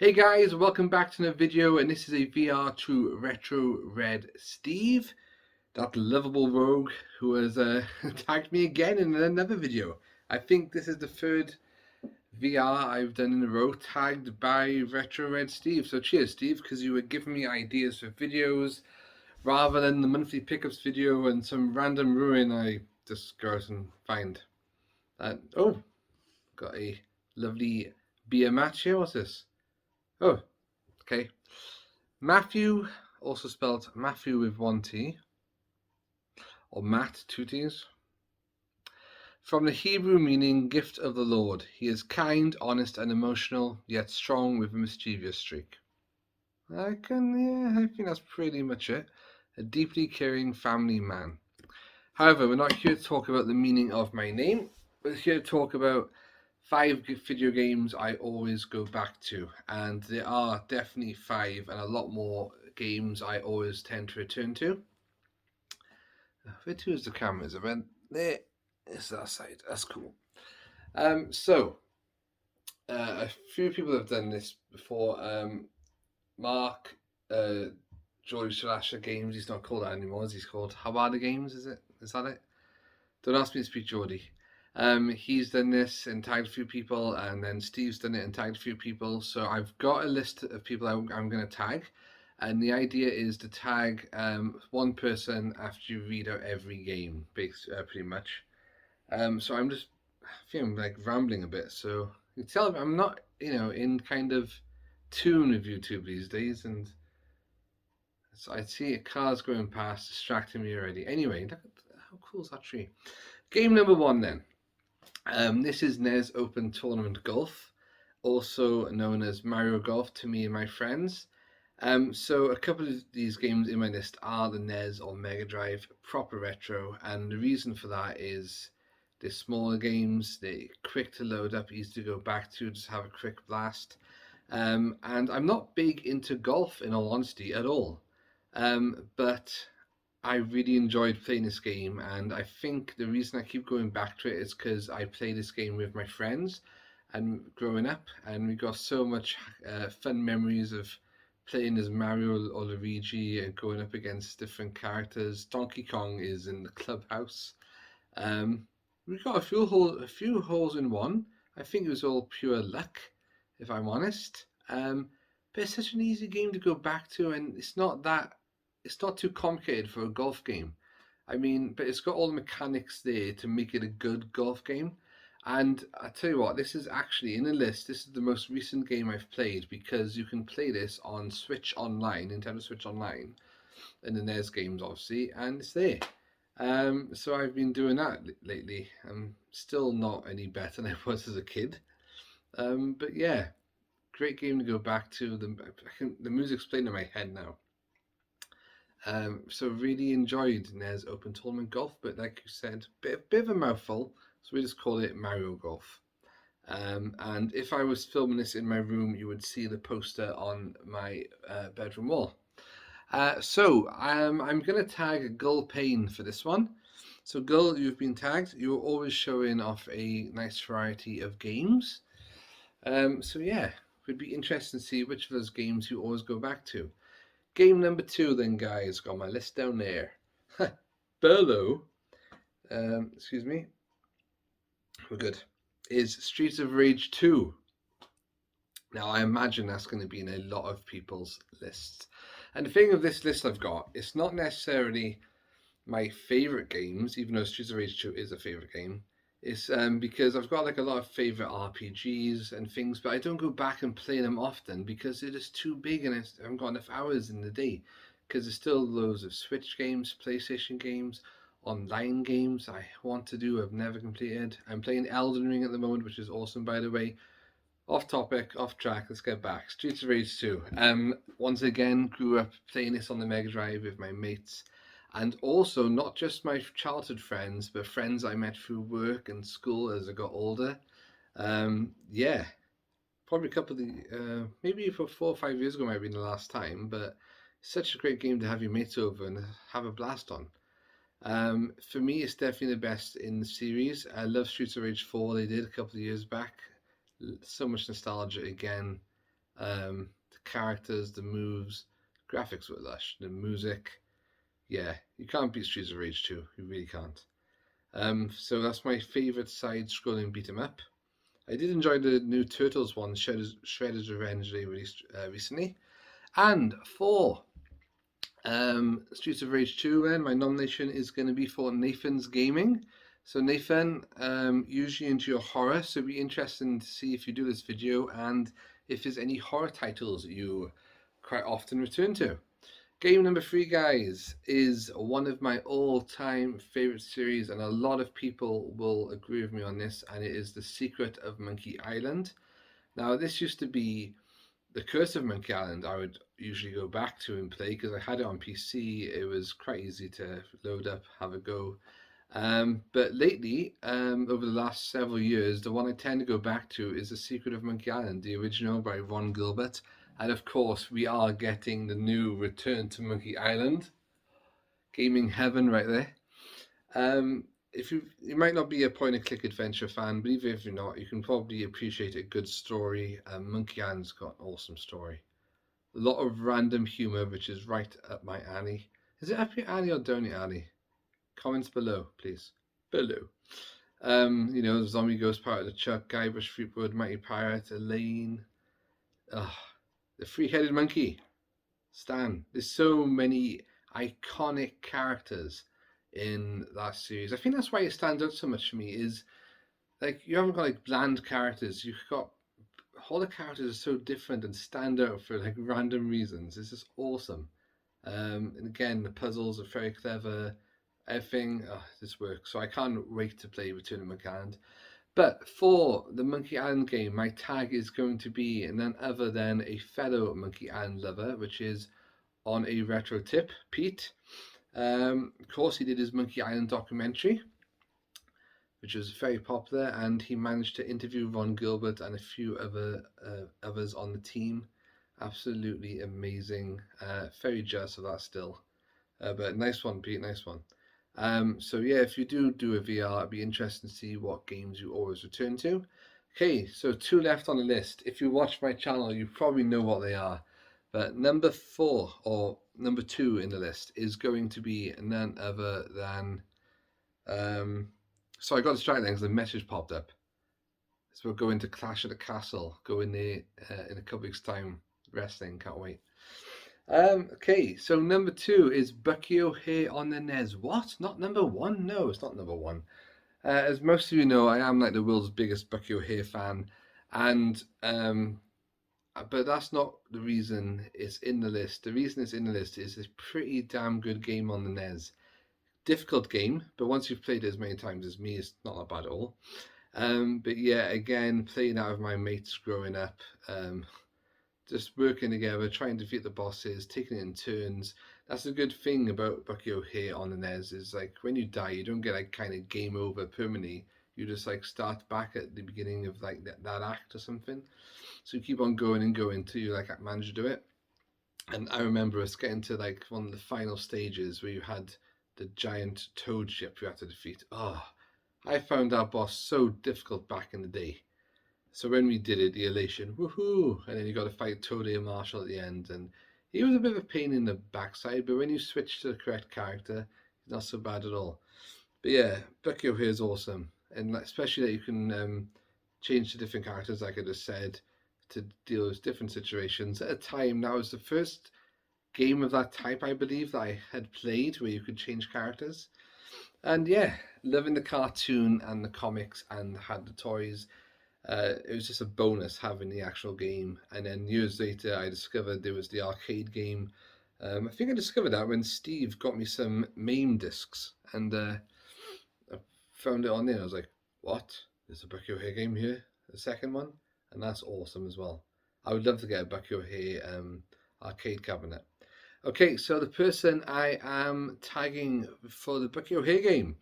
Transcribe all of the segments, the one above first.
Hey guys, welcome back to another video, and this is a VR to Retroredsteve, that lovable rogue who has tagged me again in another video. I think this is the third VR I've done in a row tagged by Retroredsteve. So cheers, Steve, because you were giving me ideas for videos rather than the monthly pickups video and some random ruin I just go out and find. Oh, got a lovely beer match here. What's this? Oh, okay. Matthew, also spelled Matthew with one T, or Matt, two T's. From the Hebrew meaning gift of the Lord. He is kind, honest, and emotional, yet strong with a mischievous streak. I think that's pretty much it. A deeply caring family man. However, we're not here to talk about the meaning of my name. We're here to talk about 5 video games I always go back to, and there are definitely 5 and a lot more games I always tend to return to. Where to is the cameras? About there. It's that side. That's cool. So a few people have done this before. Mark, George Slasher Games. He's not called that anymore. He's called Hawada Games. Is it? Is that it? Don't ask me to speak Geordie. He's done this and tagged a few people, and then Steve's done it and tagged a few people. So I've got a list of people I'm going to tag, and the idea is to tag one person after you read out every game, pretty much. So I'm just feeling like rambling a bit. So you tell me I'm not, in kind of tune with YouTube these days, and so I see cars going past, distracting me already. Anyway, how cool is that tree? Game number 1 then. This is NES Open Tournament Golf, also known as Mario Golf to me and my friends. So a couple of these games in my list are the NES or Mega Drive, proper retro, and the reason for that is they're smaller games, they're quick to load up, easy to go back to, just have a quick blast. And I'm not big into golf, in all honesty, at all. But I really enjoyed playing this game, and I think the reason I keep going back to it is because I play this game with my friends and growing up, and we got so much fun memories of playing as Mario or Luigi and going up against different characters. Donkey Kong is in the clubhouse. Um, we got a few holes in one. I think it was all pure luck, if I'm honest. But it's such an easy game to go back to, and it's not too complicated for a golf game. I mean, but it's got all the mechanics there to make it a good golf game. And I tell you what, this is actually in the list. This is the most recent game I've played because you can play this on Switch Online, Nintendo Switch Online, and the NES games obviously, and it's there. So I've been doing that lately. I'm still not any better than I was as a kid. But yeah, great game to go back to. The music's playing in my head now. So really enjoyed NES Open Tournament Golf, but like you said, bit of a mouthful, so we just call it Mario Golf. And if I was filming this in my room, you would see the poster on my bedroom wall. I'm going to tag Gull Payne for this one. So Gull, you've been tagged. You're always showing off a nice variety of games. So yeah, it would be interesting to see which of those games you always go back to. Game number 2 then, guys. Got my list down there. Burlow, excuse me. We're good. Is Streets of Rage 2. Now, I imagine that's going to be in a lot of people's lists. And the thing of this list I've got, it's not necessarily my favorite games, even though Streets of Rage 2 is a favorite game. It's because I've got like a lot of favorite RPGs and things, but I don't go back and play them often because they're just too big and I haven't got enough hours in the day. Because there's still loads of Switch games, PlayStation games, online games I want to do, I've never completed. I'm playing Elden Ring at the moment, which is awesome, by the way. Off topic, off track, let's get back. Streets of Rage 2. Once again, grew up playing this on the Mega Drive with my mates. And also, not just my childhood friends, but friends I met through work and school as I got older. Yeah, probably a couple of maybe for 4 or 5 years ago might have been the last time, but it's such a great game to have your mates over and have a blast on. For me, it's definitely the best in the series. I love Streets of Rage 4, they did a couple of years back. So much nostalgia again. The characters, the moves, graphics were lush. The music, yeah, you can't beat Streets of Rage 2. You really can't. So that's my favorite side-scrolling beat 'em up. I did enjoy the new Turtles one, Shredder's Revenge, they released recently. And for Streets of Rage 2, then my nomination is going to be for Nathan's Gaming. So Nathan, usually into your horror, so it'd be interesting to see if you do this video and if there's any horror titles that you quite often return to. Game number 3, guys, is one of my all-time favorite series, and a lot of people will agree with me on this, and it is The Secret of Monkey Island. Now, this used to be The Curse of Monkey Island. I would usually go back to and play because I had it on PC. It was quite easy to load up, have a go. But lately, over the last several years, the one I tend to go back to is The Secret of Monkey Island, the original by Ron Gilbert. And of course, we are getting the new Return to Monkey Island. Gaming heaven right there. If you might not be a point and click adventure fan, but even if you're not, you can probably appreciate a good story. Monkey Island's got an awesome story. A lot of random humor, which is right up my alley. Is it up your alley or down your alley? Comments below, please. Below. The Zombie Ghost Pirate, the Chuck, Guybrush Threepwood, Mighty Pirate, Elaine. The Three-Headed Monkey. Stan. There's so many iconic characters in that series. I think that's why it stands out so much for me. Is like you haven't got like bland characters. You've got all the characters are so different and stand out for like random reasons. It's just awesome. And again, the puzzles are very clever. Everything, this works. So I can't wait to play Return of Monkey Island. But for the Monkey Island game, my tag is going to be none other than a fellow Monkey Island lover, which is on a retro tip, Pete. Of course, he did his Monkey Island documentary, which was very popular, and he managed to interview Ron Gilbert and a few others on the team. Absolutely amazing. Very jealous of that still. But nice one, Pete, nice one. So yeah, if you do a VR, it'd be interesting to see what games you always return to. Okay, so 2 left on the list. If you watch my channel, you probably know what they are. But number 4 or number 2 in the list is going to be none other than. So I got distracted because the message popped up. So we're going to Clash at the Castle. Go in there in a couple weeks' time. Wrestling, can't wait. Okay, so number 2 is Bucky O'Hare on the NES. What? Not number 1? No, it's not number 1. As most of you know, I am like the world's biggest Bucky O'Hare fan, and but that's not the reason it's in the list. The reason it's in the list is a pretty damn good game on the NES. Difficult game, but once you've played it as many times as me, it's not that bad at all. But yeah, again, playing out with my mates growing up, just working together, trying to defeat the bosses, taking it in turns. That's a good thing about Bucky O'Hare on the NES is like when you die, you don't get like kind of game over permanently. You just like start back at the beginning of like that act or something. So you keep on going and going till you like manage to do it. And I remember us getting to like one of the final stages where you had the giant toad ship you had to defeat. Oh, I found that boss so difficult back in the day. So when we did it, the elation, woohoo! And then you got to fight Toadie and Marshall at the end, and he was a bit of a pain in the backside, but when you switch to the correct character, he's not so bad at all. But yeah, Bucky O'Hare is awesome, and especially that you can change to different characters, like I just said, to deal with different situations. At a time, that was the first game of that type, I believe, that I had played where you could change characters. And yeah, loving the cartoon and the comics and had the toys. It was just a bonus having the actual game. And then years later, I discovered there was the arcade game. I think I discovered that when Steve got me some MAME discs, and I found it on there. I was like, "What? There's a Bucky O'Hare game here, the second one," and that's awesome as well. I would love to get a Bucky O'Hare arcade cabinet. Okay, so the person I am tagging for the Bucky O'Hare game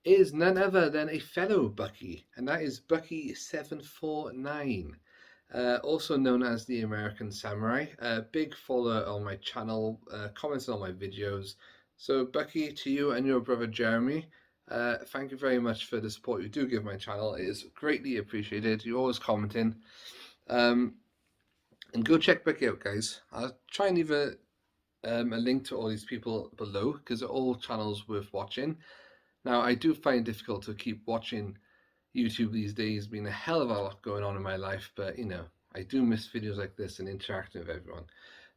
is none other than a fellow Bucky, and that is Bucky749, also known as the American Samurai. Big follower on my channel, comments on my videos. So Bucky, to you and your brother Jeremy, thank you very much for the support you do give my channel. It is greatly appreciated. You're always commenting. And go check Becky out, guys. I'll try and leave a link to all these people below because they're all channels worth watching. Now, I do find it difficult to keep watching YouTube these days, being a hell of a lot going on in my life, but you know, I do miss videos like this and interacting with everyone.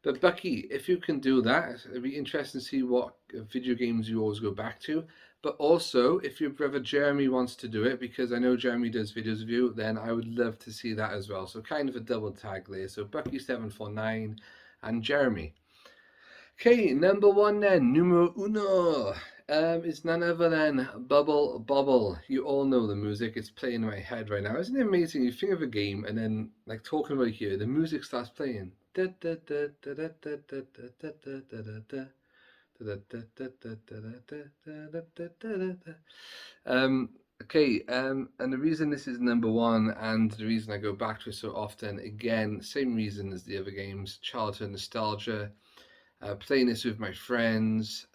But Bucky, if you can do that, it'd be interesting to see what video games you always go back to. But also, if your brother Jeremy wants to do it, because I know Jeremy does videos of you, then I would love to see that as well. So kind of a double tag there. So Bucky749 and Jeremy. Okay, number one then, numero uno, is none other than Bubble Bobble. You all know the music, it's playing in my head right now. Isn't it amazing? You think of a game and then, like talking about here, the music starts playing. Okay, and the reason this is number one and the reason I go back to it so often, again, same reason as the other games, childhood nostalgia. Playing this with my friends,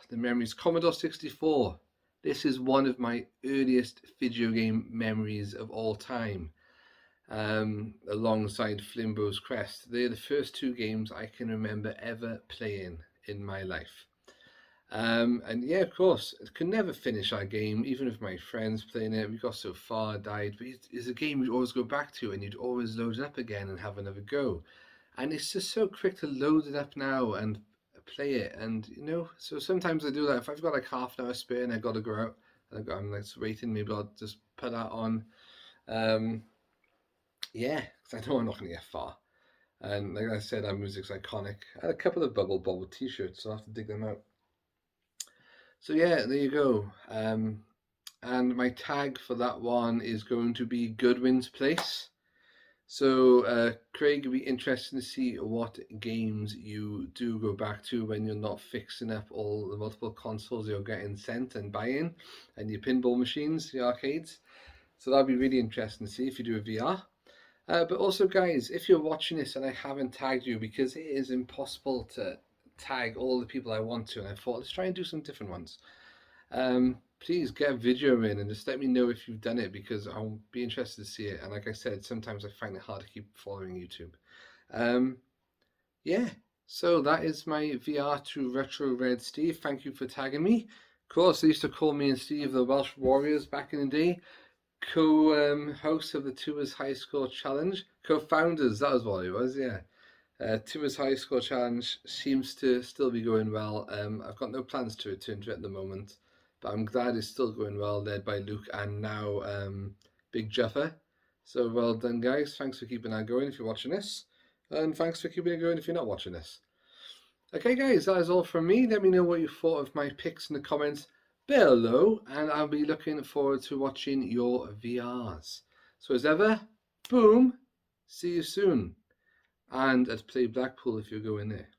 the memories. Commodore 64. This is one of my earliest video game memories of all time, alongside Flimbo's Quest. They're the first two games I can remember ever playing in my life. And yeah, of course, I could never finish our game, even with my friends playing it. We got so far, died, but it's a game you'd always go back to and you'd always load it up again and have another go. And it's just so quick to load it up now and play it. And you know, so sometimes I do that. If I've got like half an hour spare and I got to go out, I'm like waiting, maybe I'll just put that on. Yeah, because I know I'm not going to get far. And like I said, our music's iconic. I had a couple of Bubble Bobble t-shirts, so I'll have to dig them out. So yeah, there you go. And my tag for that one is going to be Goodwin's Place. So, Craig, it'd be interesting to see what games you do go back to when you're not fixing up all the multiple consoles you're getting sent and buying, and your pinball machines, the arcades. So that'd be really interesting to see if you do a VR. But also, guys, if you're watching this and I haven't tagged you, because it is impossible to tag all the people I want to, and I thought let's try and do some different ones. Please get a video in and just let me know if you've done it because I'll be interested to see it. And like I said, sometimes I find it hard to keep following YouTube. Yeah, so that is my VR to Retroredsteve. Thank you for tagging me. Of course, they used to call me and Steve the Welsh Warriors back in the day. Co-hosts of the Tours High Score Challenge. Co-founders, that was what it was, yeah. Tours High Score Challenge seems to still be going well. I've got no plans to return to it at the moment, but I'm glad it's still going well, led by Luke and now Big Juffer. So well done, guys. Thanks for keeping that going if you're watching this, and thanks for keeping it going if you're not watching this. Okay, guys, that is all from me. Let me know what you thought of my picks in the comments below, and I'll be looking forward to watching your VRs. So as ever, boom, see you soon. And at Play Blackpool if you go in there.